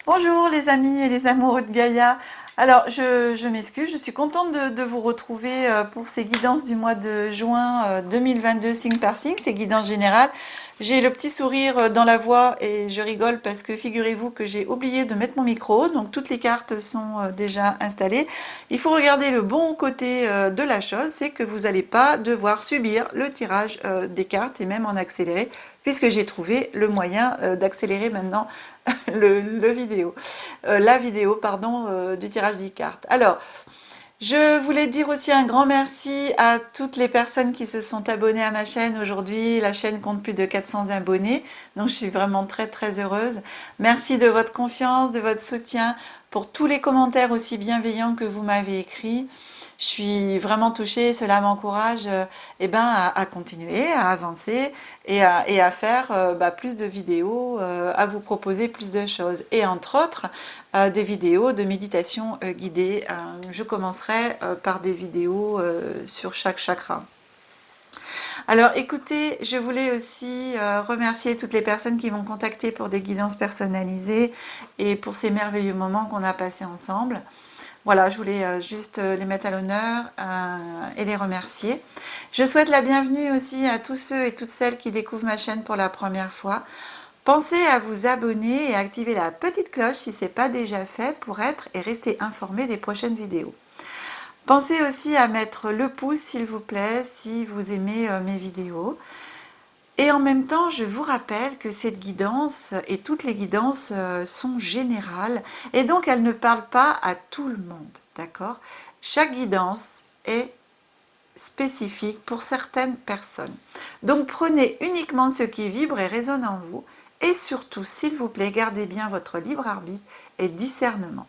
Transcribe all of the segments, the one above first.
Bonjour les amis et les amoureux de Gaïa. Alors je m'excuse, je suis contente de vous retrouver pour ces guidances du mois de juin 2022 signe par signe, ces guidances générales. J'ai le petit sourire dans la voix et je rigole parce que figurez-vous que j'ai oublié de mettre mon micro, donc toutes les cartes sont déjà installées. Il faut regarder le bon côté de la chose, c'est que vous n'allez pas devoir subir le tirage des cartes et même en accéléré, puisque j'ai trouvé le moyen d'accélérer maintenant la vidéo pardon, du tirage des cartes. Alors, je voulais dire aussi un grand merci à toutes les personnes qui se sont abonnées à ma chaîne aujourd'hui. La chaîne compte plus de 400 abonnés, donc je suis vraiment très heureuse. Merci de votre confiance, de votre soutien, pour tous les commentaires aussi bienveillants que vous m'avez écrits. Je suis vraiment touchée, cela m'encourage à continuer, à avancer et à faire plus de vidéos, à vous proposer plus de choses. Et entre autres, des vidéos de méditation guidée. Je commencerai par des vidéos sur chaque chakra. Alors écoutez, je voulais aussi remercier toutes les personnes qui m'ont contacté pour des guidances personnalisées et pour ces merveilleux moments qu'on a passés ensemble. Voilà, je voulais juste les mettre à l'honneur et les remercier. Je souhaite la bienvenue aussi à tous ceux et toutes celles qui découvrent ma chaîne pour la première fois. Pensez à vous abonner et à activer la petite cloche si ce n'est pas déjà fait pour être et rester informé des prochaines vidéos. Pensez aussi à mettre le pouce s'il vous plaît si vous aimez mes vidéos. Et en même temps, je vous rappelle que cette guidance et toutes les guidances sont générales et donc elles ne parlent pas à tout le monde, d'accord? Chaque guidance est spécifique pour certaines personnes. Donc prenez uniquement ce qui vibre et résonne en vous et surtout, s'il vous plaît, gardez bien votre libre arbitre et discernement.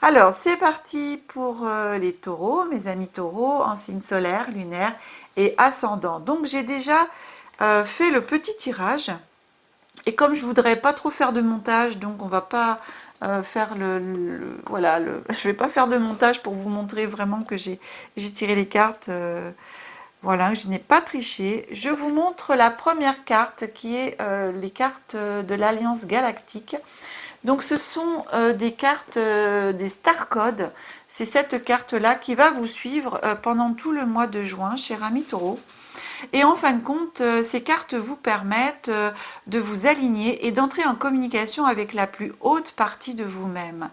Alors, c'est parti pour les taureaux, mes amis taureaux, en signe solaire, lunaire et ascendant. Donc, j'ai déjà fait le petit tirage. Et comme je voudrais pas trop faire de montage, donc on va pas faire je vais pas faire de montage pour vous montrer vraiment que j'ai tiré les cartes. Voilà, je n'ai pas triché. Je vous montre la première carte qui est les cartes de l'Alliance Galactique. Donc ce sont des cartes des Star Codes. C'est cette carte-là qui va vous suivre pendant tout le mois de juin, cher ami Taureau. Et en fin de compte, ces cartes vous permettent de vous aligner et d'entrer en communication avec la plus haute partie de vous-même.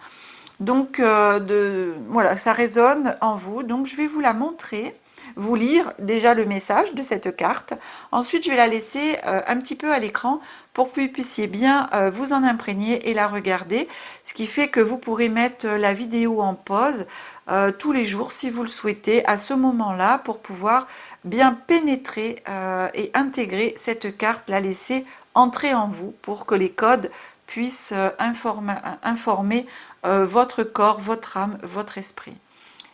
Donc voilà, ça résonne en vous. Donc je vais vous la montrer, vous lire déjà le message de cette carte. Ensuite, je vais la laisser un petit peu à l'écran pour que vous puissiez bien vous en imprégner et la regarder. Ce qui fait que vous pourrez mettre la vidéo en pause tous les jours si vous le souhaitez à ce moment-là pour pouvoir bien pénétrer et intégrer cette carte, la laisser entrer en vous pour que les codes puissent informer votre corps, votre âme, votre esprit.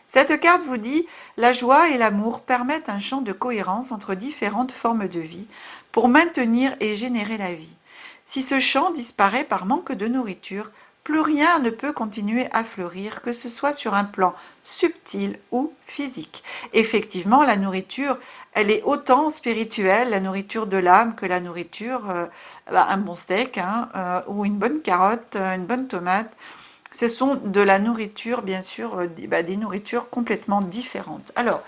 Cette carte vous dit « La joie et l'amour permettent un champ de cohérence entre différentes formes de vie pour maintenir et générer la vie. Si ce champ disparaît par manque de nourriture, plus rien ne peut continuer à fleurir, que ce soit sur un plan subtil ou physique. » Effectivement, la nourriture, elle est autant spirituelle, la nourriture de l'âme, que la nourriture, un bon steak ou une bonne carotte, une bonne tomate. Ce sont de la nourriture, bien sûr, des nourritures complètement différentes. Alors,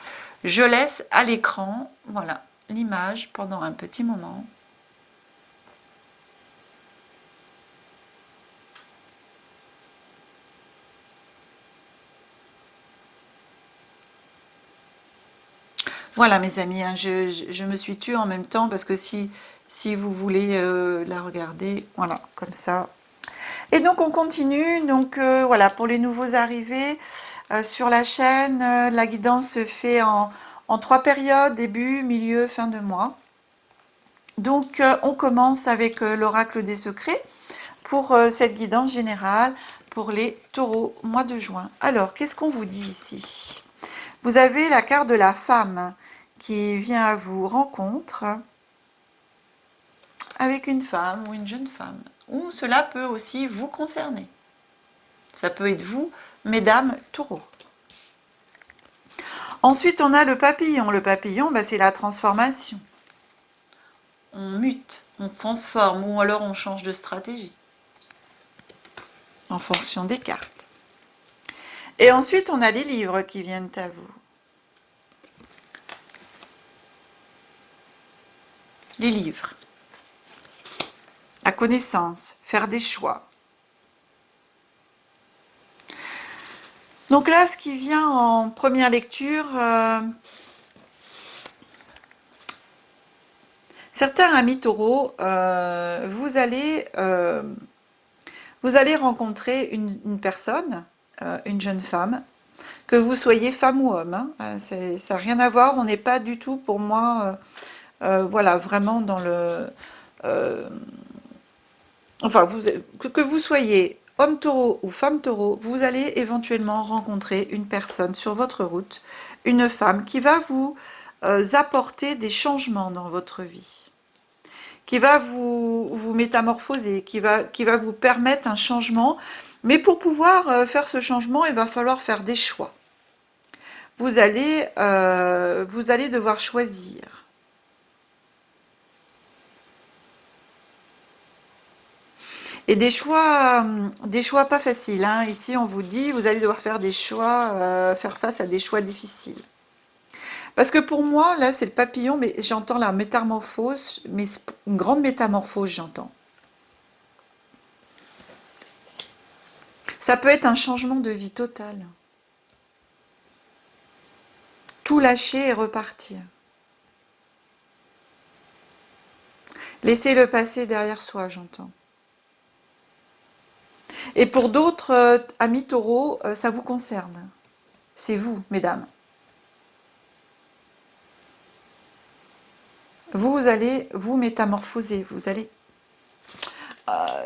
je laisse à l'écran, voilà, l'image pendant un petit moment. Voilà, mes amis, je me suis tue en même temps parce que si vous voulez la regarder, voilà, comme ça. Et donc on continue, donc voilà, pour les nouveaux arrivés sur la chaîne, la guidance se fait en 3 périodes, début, milieu, fin de mois. Donc on commence avec l'oracle des secrets pour cette guidance générale pour les taureaux, mois de juin. Alors, qu'est-ce qu'on vous dit ici? Vous avez la carte de la femme qui vient à vous rencontre avec une femme ou une jeune femme. Ou cela peut aussi vous concerner. Ça peut être vous, mesdames taureaux. Ensuite, on a le papillon. Le papillon, c'est la transformation. On mute, on transforme ou alors on change de stratégie. en fonction des cartes. Et ensuite, on a les livres qui viennent à vous. Les livres. La connaissance, faire des choix. Donc là, ce qui vient en première lecture, certains amis taureaux, vous allez rencontrer une personne, une jeune femme, que vous soyez femme ou homme, hein, ça n'a rien à voir, on n'est pas du tout pour moi, voilà, vraiment dans le... enfin, que vous soyez homme taureau ou femme taureau, vous allez éventuellement rencontrer une personne sur votre route, une femme qui va vous apporter des changements dans votre vie, qui va vous métamorphoser, qui va vous permettre un changement. Mais pour pouvoir faire ce changement, il va falloir faire des choix. Vous allez devoir choisir. Et des choix pas faciles, hein. Ici, on vous dit, vous allez devoir faire des choix, faire face à des choix difficiles. Parce que pour moi, là, c'est le papillon, mais j'entends la métamorphose, mais une grande métamorphose, j'entends. Ça peut être un changement de vie total. Tout lâcher et repartir. Laisser le passé derrière soi, j'entends. Et pour d'autres amis taureaux, ça vous concerne. C'est vous, mesdames. Vous allez vous métamorphoser. Vous allez...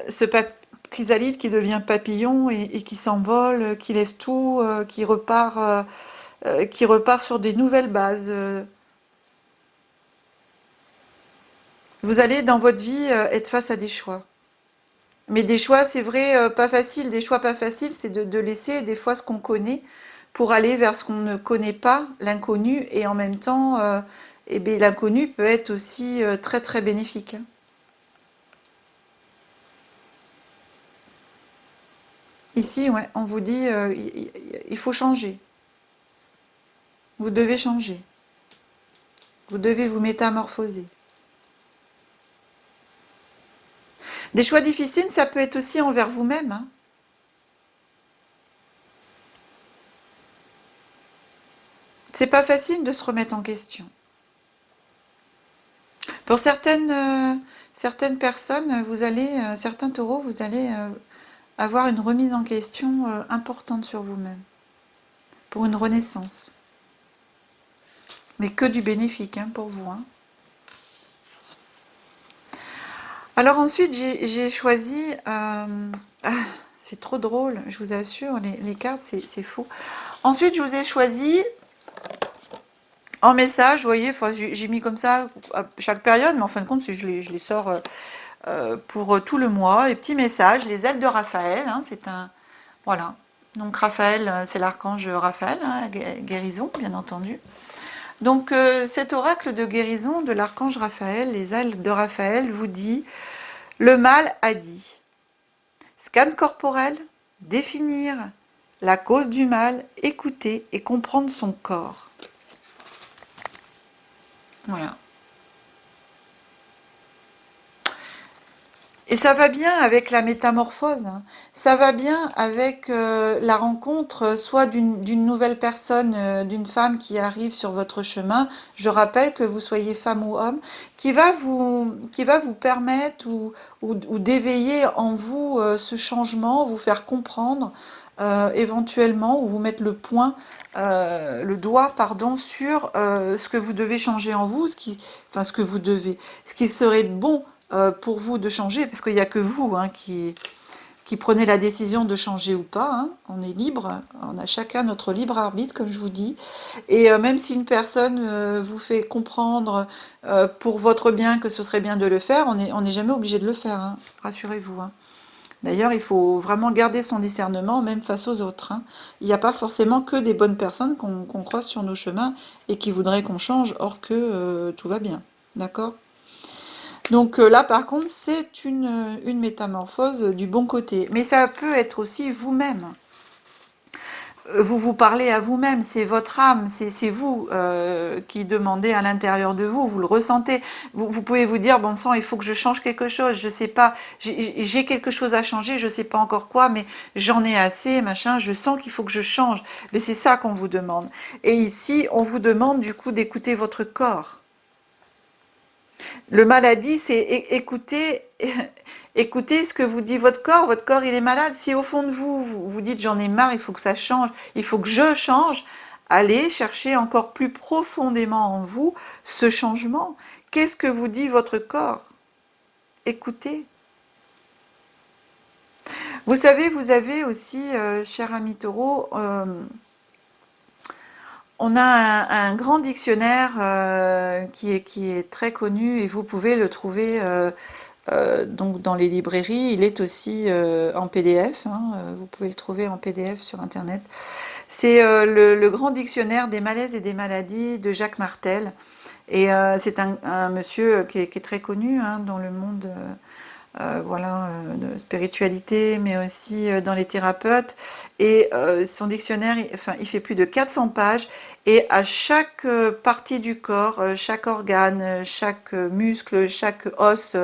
ce chrysalide qui devient papillon et qui s'envole, qui laisse tout, qui repart sur des nouvelles bases. Vous allez, dans votre vie, être face à des choix. Mais des choix, c'est vrai, pas faciles. Des choix pas faciles, c'est de laisser des fois ce qu'on connaît pour aller vers ce qu'on ne connaît pas, l'inconnu. Et en même temps, eh bien, l'inconnu peut être aussi très très bénéfique. Ici, ouais, on vous dit, il faut changer. Vous devez changer. Vous devez vous métamorphoser. Des choix difficiles, ça peut être aussi envers vous-même, hein. C'est pas facile de se remettre en question. Pour certaines personnes, certains taureaux, vous allez avoir une remise en question importante sur vous-même, pour une renaissance. Mais que du bénéfique, hein, pour vous, hein. Alors ensuite, j'ai choisi... c'est trop drôle, je vous assure, les cartes, c'est faux. Ensuite, je vous ai choisi en message, vous voyez, j'ai mis comme ça à chaque période, mais en fin de compte, je les sors pour tout le mois. Les petits messages, les ailes de Raphaël, hein, c'est un... Voilà. Donc Raphaël, c'est l'archange Raphaël, hein, guérison, bien entendu. Donc cet oracle de guérison de l'archange Raphaël, les ailes de Raphaël, vous dit: le mal a dit. Scan corporel, définir la cause du mal, écouter et comprendre son corps. Voilà. Et ça va bien avec la métamorphose, hein. Ça va bien avec la rencontre soit d'une nouvelle personne, d'une femme qui arrive sur votre chemin. Je rappelle que vous soyez femme ou homme, qui va vous permettre ou d'éveiller en vous ce changement, vous faire comprendre éventuellement, ou vous mettre le doigt, pardon, sur ce que vous devez changer en vous, ce qui serait bon pour vous de changer, parce qu'il n'y a que vous, hein, qui prenez la décision de changer ou pas, hein. On est libre, on a chacun notre libre arbitre, comme je vous dis. Et même si une personne vous fait comprendre pour votre bien que ce serait bien de le faire, on n'est jamais obligé de le faire, hein, rassurez-vous, hein. D'ailleurs, il faut vraiment garder son discernement, même face aux autres, hein. Il n'y a pas forcément que des bonnes personnes qu'on croise sur nos chemins et qui voudraient qu'on change, or que tout va bien, d'accord ? Donc là, par contre, c'est une métamorphose du bon côté. Mais ça peut être aussi vous-même. Vous vous parlez à vous-même, c'est votre âme, c'est vous qui demandez à l'intérieur de vous, vous le ressentez. Vous pouvez vous dire, bon sang, il faut que je change quelque chose, je sais pas, j'ai quelque chose à changer, je sais pas encore quoi, mais j'en ai assez, machin, je sens qu'il faut que je change. Mais c'est ça qu'on vous demande. Et ici, on vous demande du coup d'écouter votre corps. Le maladie, c'est écouter, écoutez ce que vous dit votre corps. Votre corps, il est malade. Si au fond de vous, vous dites j'en ai marre, il faut que ça change, il faut que je change, allez chercher encore plus profondément en vous ce changement. Qu'est-ce que vous dit votre corps? Écoutez. Vous savez, vous avez aussi, cher ami Taureau, on a un grand dictionnaire qui est très connu et vous pouvez le trouver donc dans les librairies. Il est aussi en PDF, hein, vous pouvez le trouver en PDF sur Internet. C'est le grand dictionnaire des malaises et des maladies de Jacques Martel. Et c'est un monsieur qui est très connu hein, dans le monde voilà, de spiritualité, mais aussi dans les thérapeutes. Et son dictionnaire, enfin, il fait plus de 400 pages. Et à chaque partie du corps, chaque organe, chaque muscle, chaque os,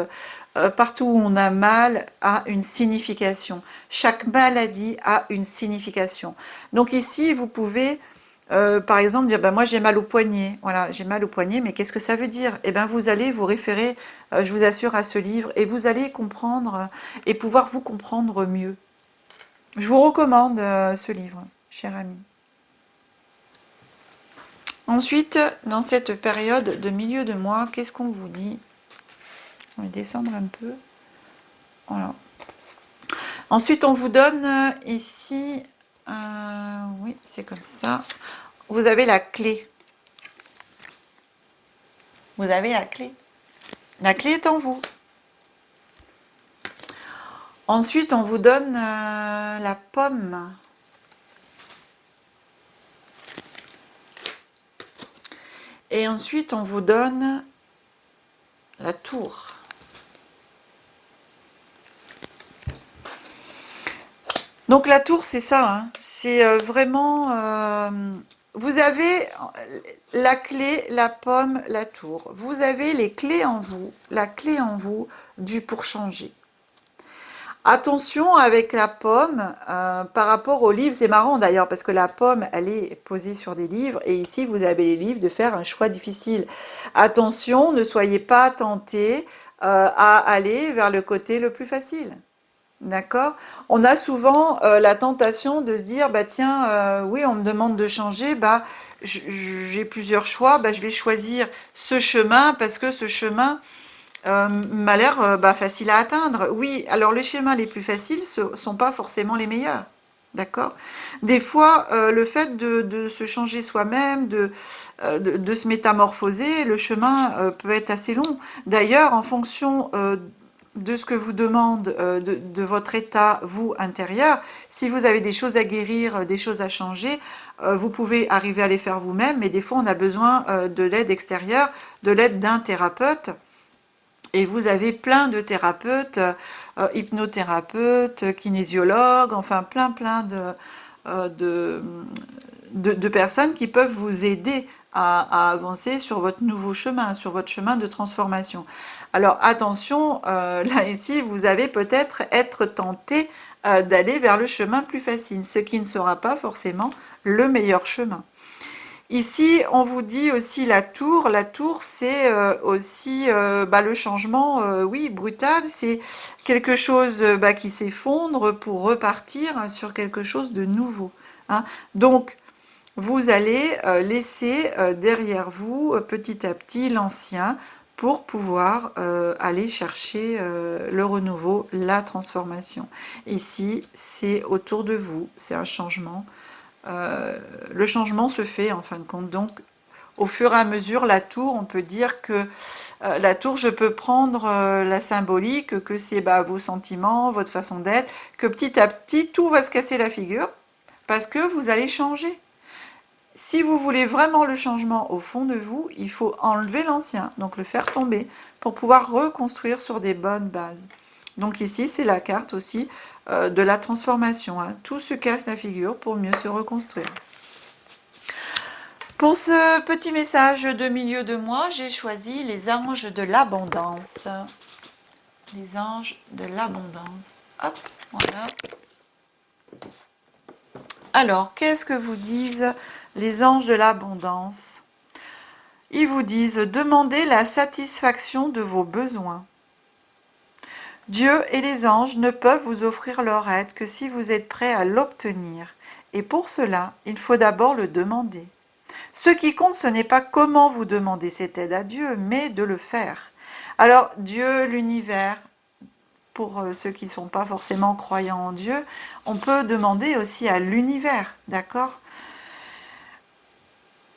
partout où on a mal a une signification. Chaque maladie a une signification. Donc ici, vous pouvez par exemple, dire, ben moi j'ai mal au poignet, voilà, j'ai mal au poignet, mais qu'est-ce que ça veut dire? Eh bien, vous allez vous référer, je vous assure, à ce livre, et vous allez comprendre, et pouvoir vous comprendre mieux. Je vous recommande ce livre, cher ami. Ensuite, dans cette période de milieu de mois, qu'est-ce qu'on vous dit? On va descendre un peu. Voilà. Ensuite, on vous donne ici, oui, c'est comme ça, vous avez la clé. Vous avez la clé. La clé est en vous. Ensuite, on vous donne la pomme. Et ensuite, on vous donne la tour. Donc la tour, c'est ça. Hein. C'est vraiment... vous avez la clé, la pomme, la tour. Vous avez les clés en vous, la clé en vous pour changer. Attention avec la pomme par rapport aux livres, c'est marrant d'ailleurs parce que la pomme elle est posée sur des livres et ici vous avez les livres de faire un choix difficile. Attention, ne soyez pas tentés à aller vers le côté le plus facile. D'accord? On a souvent la tentation de se dire, bah tiens, oui, on me demande de changer, bah j'ai plusieurs choix, bah je vais choisir ce chemin parce que ce chemin m'a l'air facile à atteindre. Oui, alors les schémas les plus faciles ne sont pas forcément les meilleurs. D'accord? Des fois, le fait de se changer soi-même, de se métamorphoser, le chemin peut être assez long. D'ailleurs, en fonction de ce que vous demande de votre état, vous, intérieur, si vous avez des choses à guérir, des choses à changer, vous pouvez arriver à les faire vous-même, mais des fois, on a besoin de l'aide extérieure, de l'aide d'un thérapeute. Et vous avez plein de thérapeutes, hypnothérapeutes, kinésiologues, enfin plein de personnes qui peuvent vous aider à avancer sur votre nouveau chemin, sur votre chemin de transformation. Alors attention, là ici, vous avez peut-être être tenté d'aller vers le chemin plus facile, ce qui ne sera pas forcément le meilleur chemin. Ici, on vous dit aussi la tour. La tour, c'est aussi le changement, oui, brutal. C'est quelque chose qui s'effondre pour repartir sur quelque chose de nouveau. Hein. Donc, vous allez laisser derrière vous, petit à petit, l'ancien pour pouvoir aller chercher le renouveau, la transformation. Ici, c'est autour de vous, c'est un changement. Le changement se fait en fin de compte. Donc, au fur et à mesure, la tour, on peut dire que la tour, je peux prendre la symbolique, que c'est vos sentiments, votre façon d'être, que petit à petit, tout va se casser la figure parce que vous allez changer. si vous voulez vraiment le changement au fond de vous, il faut enlever l'ancien, donc le faire tomber, pour pouvoir reconstruire sur des bonnes bases. Donc ici, c'est la carte aussi de la transformation, hein. Tout se casse la figure pour mieux se reconstruire. Pour ce petit message de milieu de mois, j'ai choisi les anges de l'abondance. Les anges de l'abondance. Hop, voilà. Alors, qu'est-ce que vous disent les anges de l'abondance? Ils vous disent: demandez la satisfaction de vos besoins. Dieu et les anges ne peuvent vous offrir leur aide que si vous êtes prêt à l'obtenir. Et pour cela, il faut d'abord le demander. Ce qui compte, ce n'est pas comment vous demandez cette aide à Dieu, mais de le faire. Alors, Dieu, l'univers, pour ceux qui ne sont pas forcément croyants en Dieu, on peut demander aussi à l'univers, d'accord?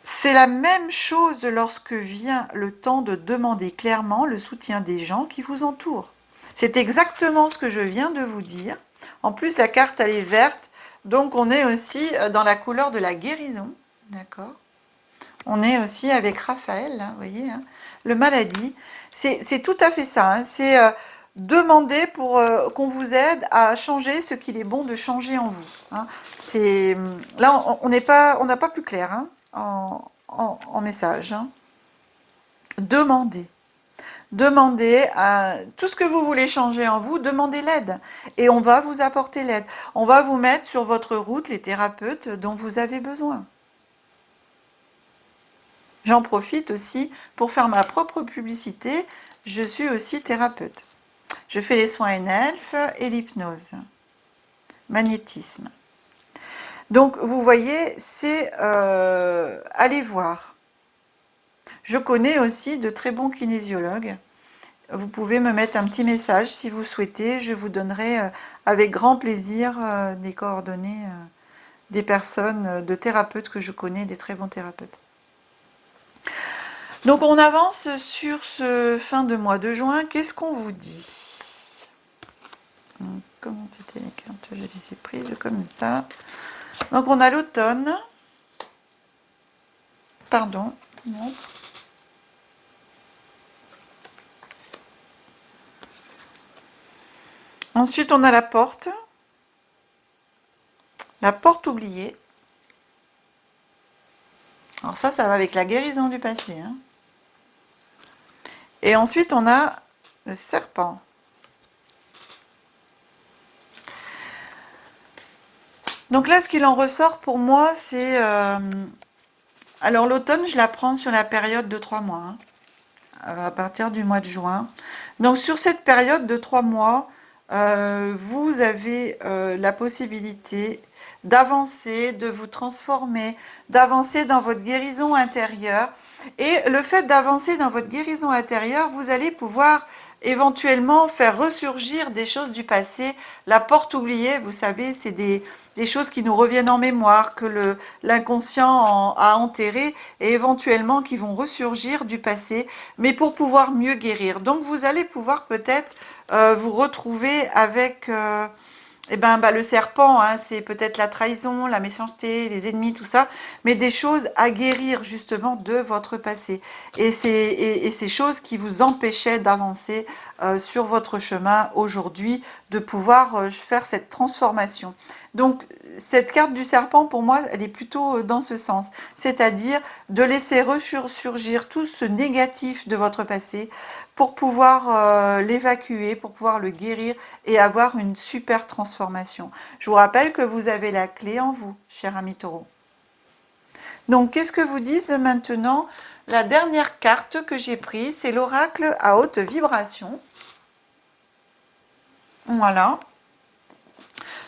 C'est la même chose lorsque vient le temps de demander clairement le soutien des gens qui vous entourent. C'est exactement ce que je viens de vous dire. En plus, la carte, elle est verte, donc on est aussi dans la couleur de la guérison, d'accord? On est aussi avec Raphaël, là, vous voyez, hein, le maladie. C'est tout à fait ça, hein, c'est demander pour qu'on vous aide à changer ce qu'il est bon de changer en vous, hein. Là, on n'a pas plus clair, hein, en message, hein. Demandez. Demandez à tout ce que vous voulez changer en vous, demandez l'aide. Et on va vous apporter l'aide. On va vous mettre sur votre route les thérapeutes dont vous avez besoin. J'en profite aussi pour faire ma propre publicité. Je suis aussi thérapeute. Je fais les soins NLF et l'hypnose, magnétisme. Donc, vous voyez, c'est allez voir. Je connais aussi de très bons kinésiologues. Vous pouvez me mettre un petit message si vous souhaitez. Je vous donnerai avec grand plaisir des coordonnées des personnes, de thérapeutes que je connais, des très bons thérapeutes. Donc on avance sur ce fin de mois de juin. Qu'est-ce qu'on vous dit? Donc, comment c'était les cartes? Je les ai prises comme ça. Donc on a l'automne. Pardon. Non. Ensuite on a la porte. La porte oubliée. Alors ça va avec la guérison du passé, hein. Et ensuite, on a le serpent. Donc là, ce qu'il en ressort pour moi, c'est... alors l'automne, je la prends sur la période de 3 mois, hein, à partir du mois de juin. Donc sur cette période de 3 mois, vous avez la possibilité d'avancer, de vous transformer, d'avancer dans votre guérison intérieure. Et le fait d'avancer dans votre guérison intérieure, vous allez pouvoir éventuellement faire ressurgir des choses du passé. La porte oubliée, vous savez, c'est des choses qui nous reviennent en mémoire, que l'inconscient a enterré et éventuellement qui vont ressurgir du passé, mais pour pouvoir mieux guérir. Donc vous allez pouvoir peut-être vous retrouver avec le serpent, hein, c'est peut-être la trahison, la méchanceté, les ennemis, tout ça, mais des choses à guérir justement de votre passé. Et ces choses qui vous empêchaient d'avancer sur votre chemin aujourd'hui, de pouvoir faire cette transformation. Donc cette carte du serpent, pour moi, elle est plutôt dans ce sens, c'est-à-dire de laisser ressurgir tout ce négatif de votre passé pour pouvoir l'évacuer, pour pouvoir le guérir et avoir une super transformation. Je vous rappelle que vous avez la clé en vous, cher ami Taureau. Donc, qu'est-ce que vous disent maintenant? La dernière carte que j'ai prise, c'est l'oracle à haute vibration. Voilà.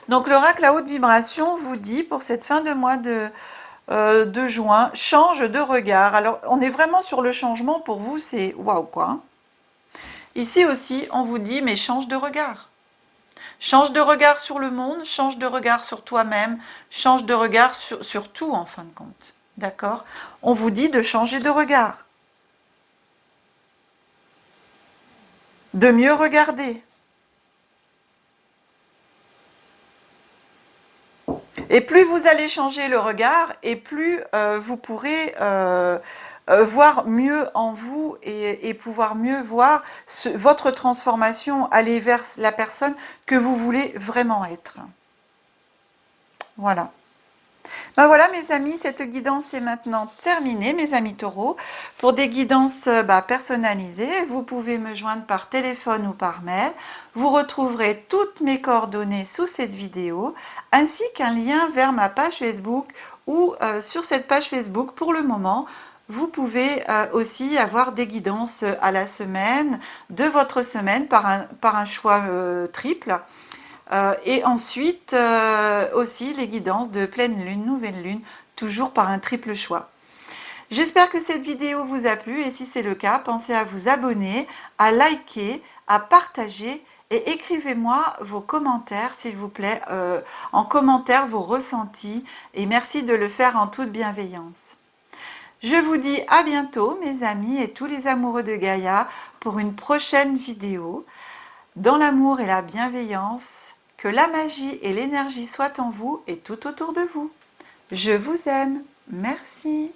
Donc, l'oracle à haute vibration vous dit, pour cette fin de mois de juin, change de regard. Alors, on est vraiment sur le changement. Pour vous, c'est waouh, quoi. Ici aussi, on vous dit, mais change de regard. Change de regard sur le monde, change de regard sur toi-même, change de regard sur tout, en fin de compte. D'accord? On vous dit de changer de regard. De mieux regarder. Et plus vous allez changer le regard, et plus vous pourrez voir mieux en vous et pouvoir mieux voir votre transformation, aller vers la personne que vous voulez vraiment être. Voilà. Ben voilà mes amis, cette guidance est maintenant terminée, mes amis taureaux. Pour des guidances personnalisées, vous pouvez me joindre par téléphone ou par mail. Vous retrouverez toutes mes coordonnées sous cette vidéo, ainsi qu'un lien vers ma page Facebook, ou sur cette page Facebook, pour le moment, vous pouvez aussi avoir des guidances à la semaine, de votre semaine, par un choix triple. Et ensuite, aussi les guidances de pleine lune, nouvelle lune, toujours par un triple choix. J'espère que cette vidéo vous a plu, et si c'est le cas, pensez à vous abonner, à liker, à partager, et écrivez-moi vos commentaires, s'il vous plaît, en commentaire vos ressentis, et merci de le faire en toute bienveillance. Je vous dis à bientôt, mes amis et tous les amoureux de Gaïa, pour une prochaine vidéo. Dans l'amour et la bienveillance, que la magie et l'énergie soient en vous et tout autour de vous. Je vous aime. Merci.